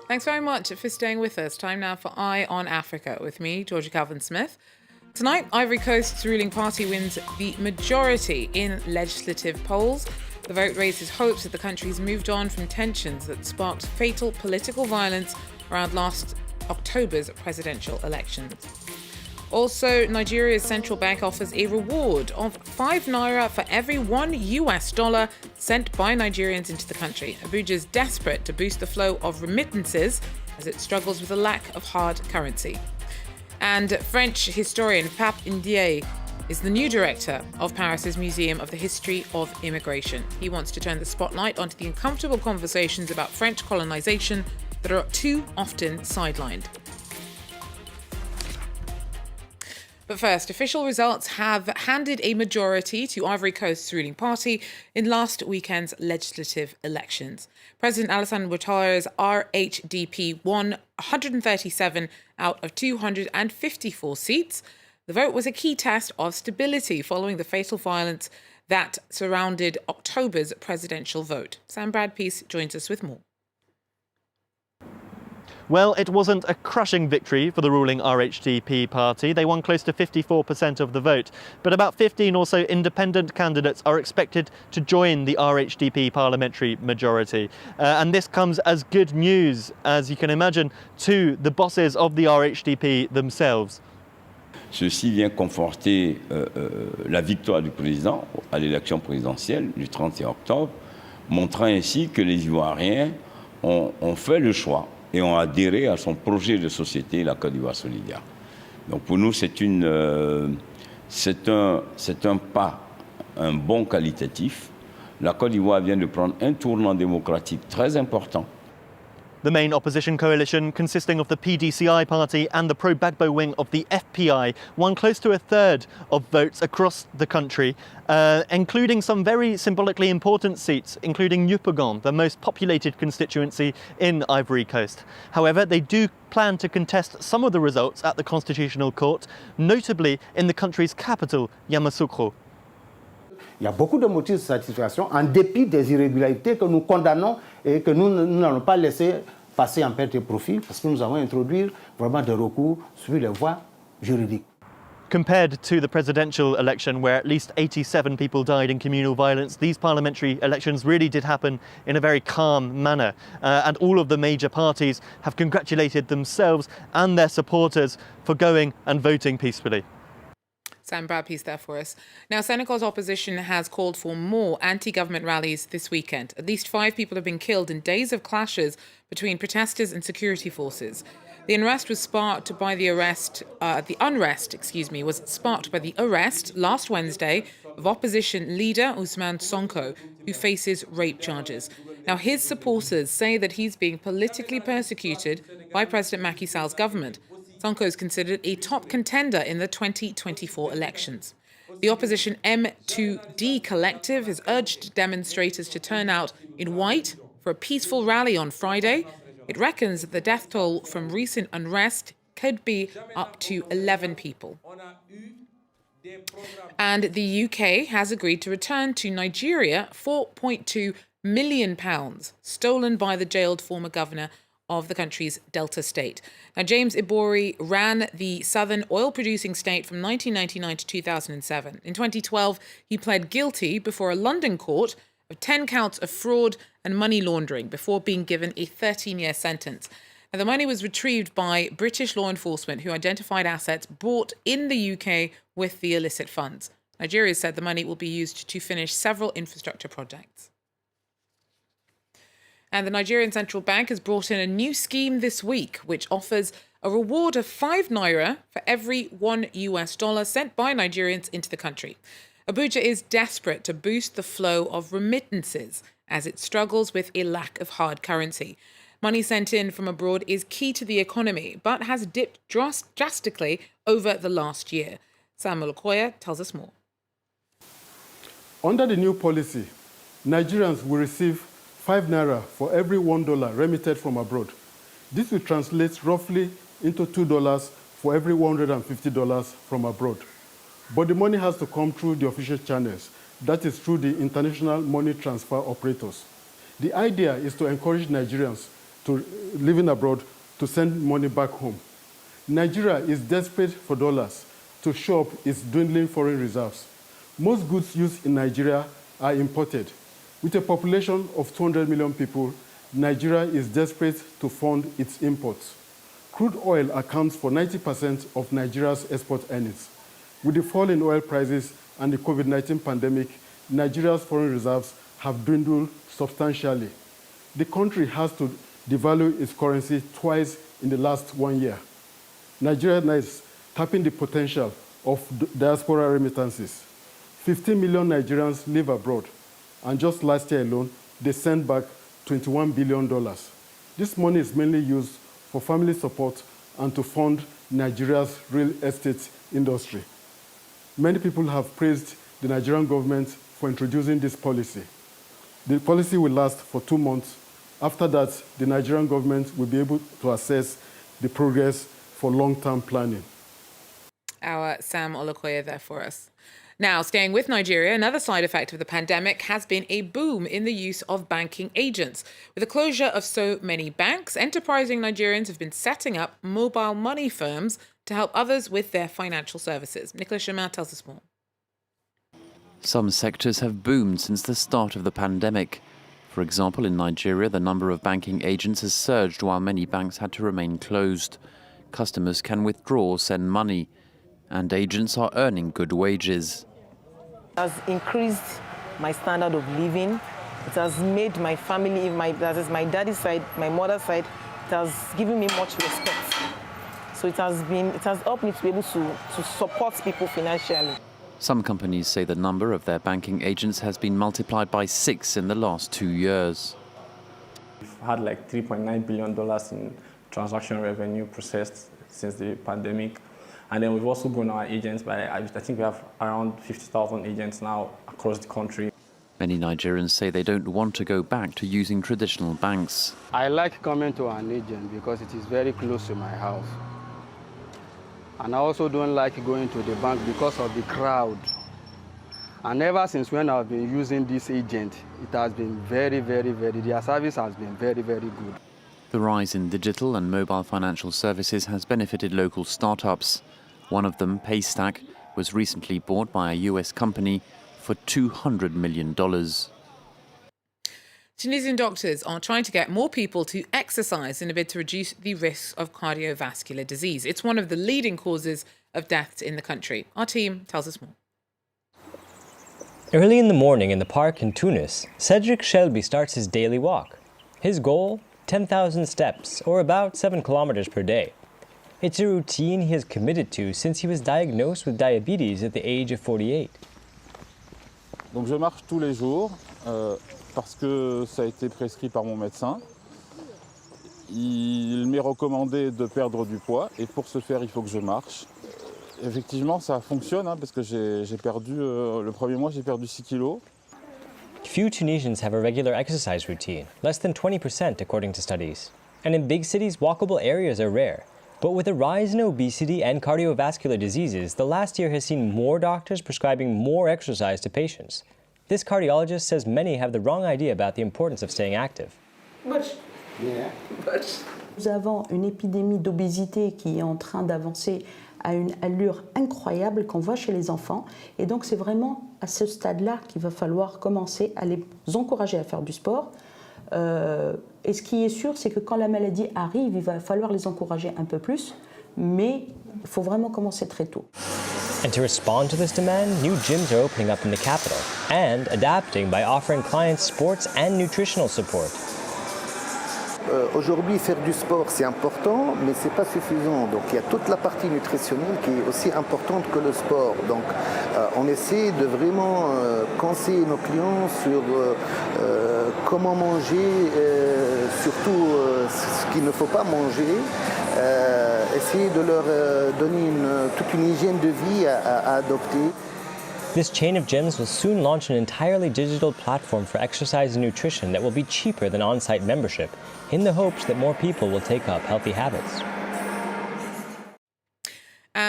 Thanks very much for staying with us. Time now for Eye on Africa with me, Georgia Calvin-Smith. Tonight, Ivory Coast's ruling party wins the majority in legislative polls. The vote raises hopes that the country's moved on from tensions that sparked fatal political violence around last October's presidential elections. Also, Nigeria's central bank offers a reward of 5 naira for every $1 sent by Nigerians into the country. Abuja is desperate to boost the flow of remittances as it struggles with a lack of hard currency. And French historian Pap Ndiaye is the new director of Paris's Museum of the History of Immigration. He wants to turn the spotlight onto the uncomfortable conversations about French colonisation that are too often sidelined. But first, official results have handed a majority to Ivory Coast's ruling party in last weekend's legislative elections. President Alassane Ouattara's RHDP won 137 out of 254 seats. The vote was a key test of stability following the fatal violence that surrounded October's presidential vote. Sam Bradpeace joins us with more. Well, it wasn't a crushing victory for the ruling RHDP party. They won close to 54% of the vote. But about 15 or so independent candidates are expected to join the RHDP parliamentary majority. And this comes as good news, as you can imagine, to the bosses of the RHDP themselves. Ceci vient conforter la victoire du président à l'élection présidentielle du 31 octobre, montrant ainsi que les Ivoiriens ont fait le choix et ont adhéré à son projet de société, la Côte d'Ivoire solidaire. Donc pour nous, c'est un pas, un bon qualitatif. La Côte d'Ivoire vient de prendre un tournant démocratique très important. The main opposition coalition, consisting of the PDCI party and the pro-Gbagbo wing of the FPI, won close to a third of votes across the country, including some very symbolically important seats, including Yopougon, the most populated constituency in Ivory Coast. However, they do plan to contest some of the results at the Constitutional Court, notably in the country's capital, Yamoussoukro. Il y a beaucoup de motifs de satisfaction en dépit des irrégularités que nous condamnons et que nous n'allons pas laisser passer en perte de profit parce que nous avons introduit vraiment des recours sur les voies juridiques. Compared to the presidential election, where at least 87 people died in communal violence, these parliamentary elections really did happen in a very calm manner. And all of the major parties have congratulated themselves and their supporters for going and voting peacefully. Sam Bradpeace there for us. Now, Senegal's opposition has called for more anti-government rallies this weekend. At least 5 people have been killed in days of clashes between protesters and security forces. The unrest was sparked by the arrest last Wednesday of opposition leader Ousmane Sonko, who faces rape charges. Now, his supporters say that he's being politically persecuted by President Macky Sall's government. Sonko is considered a top contender in the 2024 elections. The opposition M2D collective has urged demonstrators to turn out in white for a peaceful rally on Friday. It reckons that the death toll from recent unrest could be up to 11 people. And the UK has agreed to return to Nigeria £4.2 million stolen by the jailed former governor of the country's Delta state. Now, James Ibori ran the southern oil-producing state from 1999 to 2007. In 2012, he pled guilty before a London court of 10 counts of fraud and money laundering before being given a 13-year sentence. Now, the money was retrieved by British law enforcement who identified assets bought in the UK with the illicit funds. Nigeria said the money will be used to finish several infrastructure projects. And the Nigerian Central Bank has brought in a new scheme this week, which offers a reward of 5 naira for every $1 sent by Nigerians into the country. Abuja is desperate to boost the flow of remittances as it struggles with a lack of hard currency. Money sent in from abroad is key to the economy, but has dipped drastically over the last year. Samuel Okoye tells us more. Under the new policy, Nigerians will receive 5 naira for every $1 remitted from abroad. This will translate roughly into $2 for every $150 from abroad. But the money has to come through the official channels, that is through the international money transfer operators. The idea is to encourage Nigerians living abroad to send money back home. Nigeria is desperate for dollars to shore up its dwindling foreign reserves. Most goods used in Nigeria are imported. With a population of 200 million people, Nigeria is desperate to fund its imports. Crude oil accounts for 90% of Nigeria's export earnings. With the fall in oil prices and the COVID-19 pandemic, Nigeria's foreign reserves have dwindled substantially. The country has to devalue its currency twice in the last 1 year. Nigeria is tapping the potential of diaspora remittances. 15 million Nigerians live abroad, and just last year alone, they sent back $21 billion. This money is mainly used for family support and to fund Nigeria's real estate industry. Many people have praised the Nigerian government for introducing this policy. The policy will last for 2 months. After that, the Nigerian government will be able to assess the progress for long-term planning. Our Sam Olukoya there for us. Now, staying with Nigeria, another side effect of the pandemic has been a boom in the use of banking agents. With the closure of so many banks, enterprising Nigerians have been setting up mobile money firms to help others with their financial services. Nicolas Chemin tells us more. Some sectors have boomed since the start of the pandemic. For example, in Nigeria, the number of banking agents has surged while many banks had to remain closed. Customers can withdraw or send money, and agents are earning good wages. It has increased my standard of living. It has made my family, that is my daddy's side, my mother's side, it has given me much respect. So it has helped me to be able to support people financially. Some companies say the number of their banking agents has been multiplied by 6 in the last 2 years. We've had like $3.9 billion in transaction revenue processed since the pandemic. And then we've also grown our agents by, I think we have around 50,000 agents now across the country. Many Nigerians say they don't want to go back to using traditional banks. I like coming to an agent because it is very close to my house. And I also don't like going to the bank because of the crowd. And ever since when I've been using this agent, it has been their service has been very good. The rise in digital and mobile financial services has benefited local startups. One of them, Paystack, was recently bought by a US company for $200 million. Tunisian doctors are trying to get more people to exercise in a bid to reduce the risks of cardiovascular disease. It's one of the leading causes of deaths in the country. Our team tells us more. Early in the morning in the park in Tunis, Cedric Shelby starts his daily walk. His goal, 10,000 steps, or about 7 kilometers per day. It's a routine he has committed to since he was diagnosed with diabetes at the age of 48. Donc je marche tous les jours parce que ça a été prescrit par mon médecin. Il m'est recommandé de perdre du poids et pour ce faire, il faut que je marche. Effectivement, ça fonctionne parce que j'ai perdu, le premier mois, j'ai perdu 6 kilos. Few Tunisians have a regular exercise routine, less than 20% according to studies. And in big cities, walkable areas are rare. But with a rise in obesity and cardiovascular diseases, the last year has seen more doctors prescribing more exercise to patients. This cardiologist says many have the wrong idea about the importance of staying active. Nous avons une épidémie d'obésité qui est en train d'avancer à une allure incroyable qu'on voit chez les enfants. Et donc c'est vraiment à ce stade-là qu'il va falloir commencer à les encourager à faire du sport. Et ce qui est sûr, c'est que quand la maladie arrive, il va falloir les encourager un peu plus, mais il faut vraiment commencer très tôt. And to respond to this demand, new gyms are opening up in the capital and adapting by offering clients sports and nutritional support. Aujourd'hui, faire du sport, c'est important, mais ce n'est pas suffisant. Donc il y a toute la partie nutritionnelle qui est aussi importante que le sport. Donc on essaie de vraiment conseiller nos clients sur comment manger, surtout ce qu'il ne faut pas manger. Essayer de leur donner toute une hygiène de vie à adopter. This chain of gyms will soon launch an entirely digital platform for exercise and nutrition that will be cheaper than on-site membership, in the hopes that more people will take up healthy habits.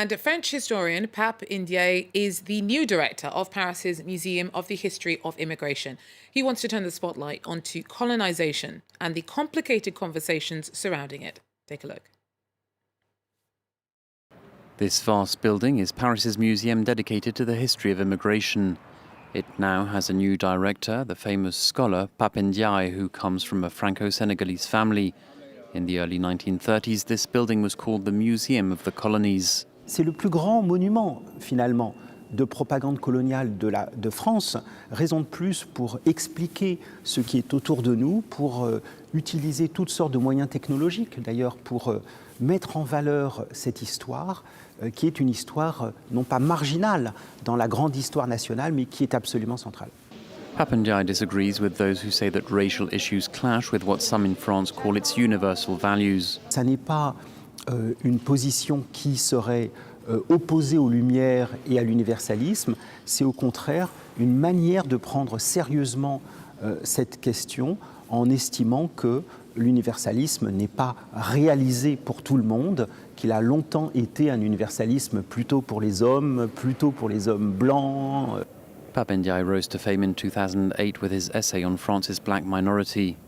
And French historian Pap Ndiaye is the new director of Paris's Museum of the History of Immigration. He wants to turn the spotlight onto colonisation and the complicated conversations surrounding it. Take a look. This vast building is Paris's museum dedicated to the history of immigration. It now has a new director, the famous scholar Pap Ndiaye, who comes from a Franco-Senegalese family. In the early 1930s, this building was called the Museum of the Colonies. C'est le plus grand monument, finalement, de propagande coloniale de France. Raison de plus pour expliquer ce qui est autour de nous, pour utiliser toutes sortes de moyens technologiques, d'ailleurs, pour mettre en valeur cette histoire, qui est une histoire non pas marginale dans la grande histoire nationale, mais qui est absolument centrale. Pap Ndiaye disagrees with those who say that racial issues clash with what some in France call its universal values. Ça n'est pas une position qui serait opposée aux Lumières et à l'universalisme, c'est au contraire une manière de prendre sérieusement cette question en estimant que l'universalisme n'est pas réalisé pour tout le monde, qu'il a longtemps été un universalisme plutôt pour les hommes blancs. Pap Ndiaye rose to fame in 2008 with his essay on France's black minority.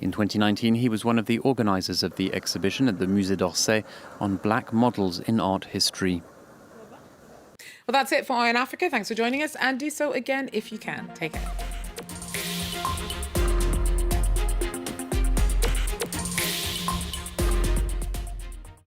In 2019, he was one of the organisers of the exhibition at the Musée d'Orsay on black models in art history. Well, that's it for Eye on Africa. Thanks for joining us, and do so again if you can. Take care.